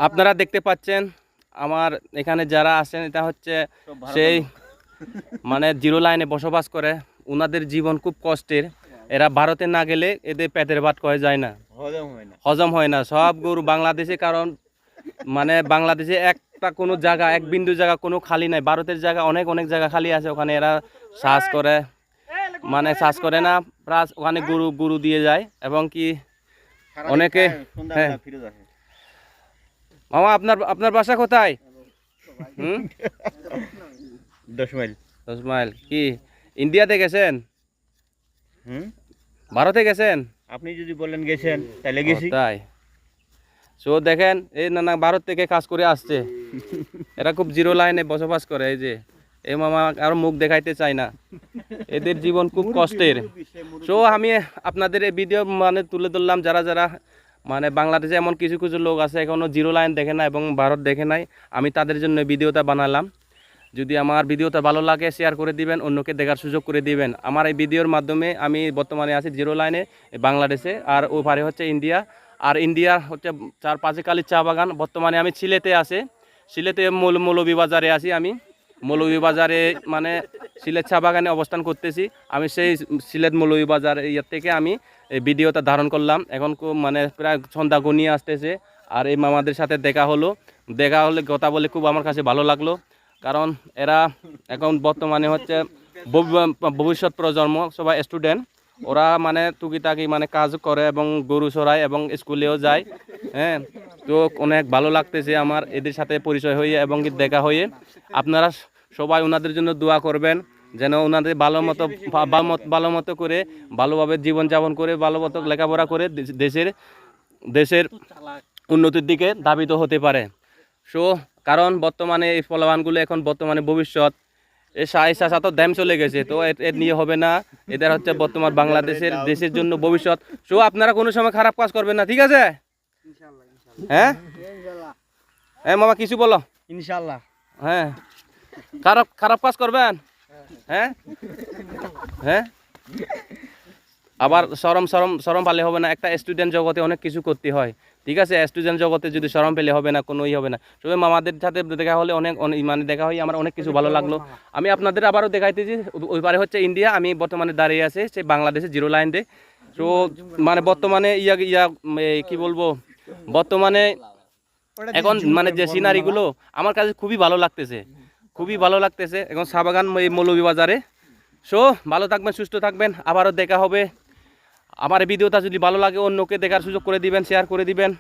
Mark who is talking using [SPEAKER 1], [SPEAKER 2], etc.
[SPEAKER 1] আপনারা দেখতে পাচ্ছেন আমার এখানে যারা আছেন এটা হচ্ছে সেই মানে জিরো লাইনে বসবাস করে, ওনাদের জীবন খুব কষ্টের। এরা ভারতে না গেলে এদের পেটের ভাত কয়ে যায় না, হজম হয় না। সব গরু বাংলাদেশে, কারণ মানে বাংলাদেশে একটা কোনো জায়গা, এক বিন্দু জায়গা কোনো খালি নাই। ভারতের জায়গা অনেক অনেক জায়গা খালি আছে, ওখানে এরা চাষ করে, মানে চাষ করে না, প্লাস ওখানে গরু গরু দিয়ে যায়। এবং কি অনেকে, হ্যাঁ মামা আপনার আপনার বাসা কোথায়?
[SPEAKER 2] 10 মাইল।
[SPEAKER 1] 10 মাইল। কি ইন্ডিয়াতে গেছেন? ভারতে গেছেন?
[SPEAKER 2] আপনি যদি বলেন গেছেন তাহলে গেছি।
[SPEAKER 1] তাই সো দেখেন এই না ভারত থেকে কাজ করে আসছে, এরা খুব জিরো লাইনে বসবাস করে। এই যে এই মামা আর মুখ দেখাইতে চায় না, এদের জীবন খুব কষ্টের। সো আমি আপনাদের এই ভিডিও মানে তুলে ধরলাম, যারা যারা মানে বাংলাদেশে এমন কিছু কিছু লোক আছে এখনও জিরো লাইন দেখে না এবং ভারত দেখে নাই, আমি তাদের জন্য ভিডিওটা বানালাম। যদি আমার ভিডিওটা ভালো লাগে শেয়ার করে দিবেন, অন্যকে দেখার সুযোগ করে দিবেন। আমার এই ভিডিওর মাধ্যমে আমি বর্তমানে আছি জিরো লাইনে বাংলাদেশে, আর ও পারে হচ্ছে ইন্ডিয়া। আর ইন্ডিয়ার হচ্ছে 4-5 কালির চা বাগান। বর্তমানে আমি সিলেটে আছি, সিলেটে মৌলভীবাজারে আছি। আমি মৌলভীবাজারে মানে সিলেট চা বাগানে অবস্থান করতেছি। আমি সেই সিলেট মৌলভীবাজার ইয়ার থেকে আমি এই ভিডিওটা ধারণ করলাম। এখন মানে প্রায় সন্ধ্যা গনিয়ে আসতেছে, আর এই মামাদের সাথে দেখা হলে কথা বলে খুব আমার কাছে ভালো লাগলো। কারণ এরা এখন বর্তমানে হচ্ছে ভবিষ্যৎ প্রজন্ম, সবাই স্টুডেন্ট। ওরা মানে টুকিটাকি মানে কাজ করে এবং গরু চড়ায় এবং স্কুলেও যায়। হ্যাঁ, তো অনেক ভালো লাগতেছে আমার এদের সাথে পরিচয় হয়ে এবং দেখা হয়ে। আপনারা সবাই ওনাদের জন্য দোয়া করবেন, যেন ওনাদের ভালো মতো করে ভালোভাবে জীবনযাপন করে ভালো মতো লেখাপড়া করে দেশের উন্নতির দিকে ধাবিত হতে পারে। সো কারণ বর্তমানে এই ফলবানগুলো এখন বর্তমানে ভবিষ্যৎ, এই সাথে তো ড্যাম চলে গেছে, তো এর নিয়ে হবে না। এদের হচ্ছে বর্তমান বাংলাদেশের দেশের জন্য ভবিষ্যৎ। সো আপনারা কোনো সময় খারাপ কাজ করবেন না, ঠিক আছে? হ্যাঁ হ্যাঁ মামা কিছু বলো।
[SPEAKER 2] ইনশাআল্লাহ।
[SPEAKER 1] হ্যাঁ, খারাপ কাজ করবেন? হ্যাঁ হ্যাঁ, আবার শরম পেলে হবে না। একটা স্টুডেন্ট জগতে অনেক কিছু করতে হয়, ঠিক আছে? স্টুডেন্ট জগতে যদি শরম পেলে হবে না, কোনো হবে না। সবাই মামাদের সাথে দেখা হলে অনেক মানে দেখা হয়ে আমার অনেক কিছু ভালো লাগলো। আমি আপনাদের আবারও দেখাইতেছি, ওই পারে হচ্ছে ইন্ডিয়া, আমি বর্তমানে দাঁড়িয়ে আছি সে বাংলাদেশে জিরো লাইন দিয়ে। তো মানে বর্তমানে কি বলবো, বর্তমানে এখন মানে যে সিনারিগুলো আমার কাছে খুবই ভালো লাগতেছে এখন চা বাগান এই মৌলভীবাজারে। সো ভালো থাকবেন, সুস্থ থাকবেন, আবারও দেখা হবে। আমার এই ভিডিওটা যদি ভালো লাগে অন্যকে দেখার সুযোগ করে দিবেন, শেয়ার করে দিবেন।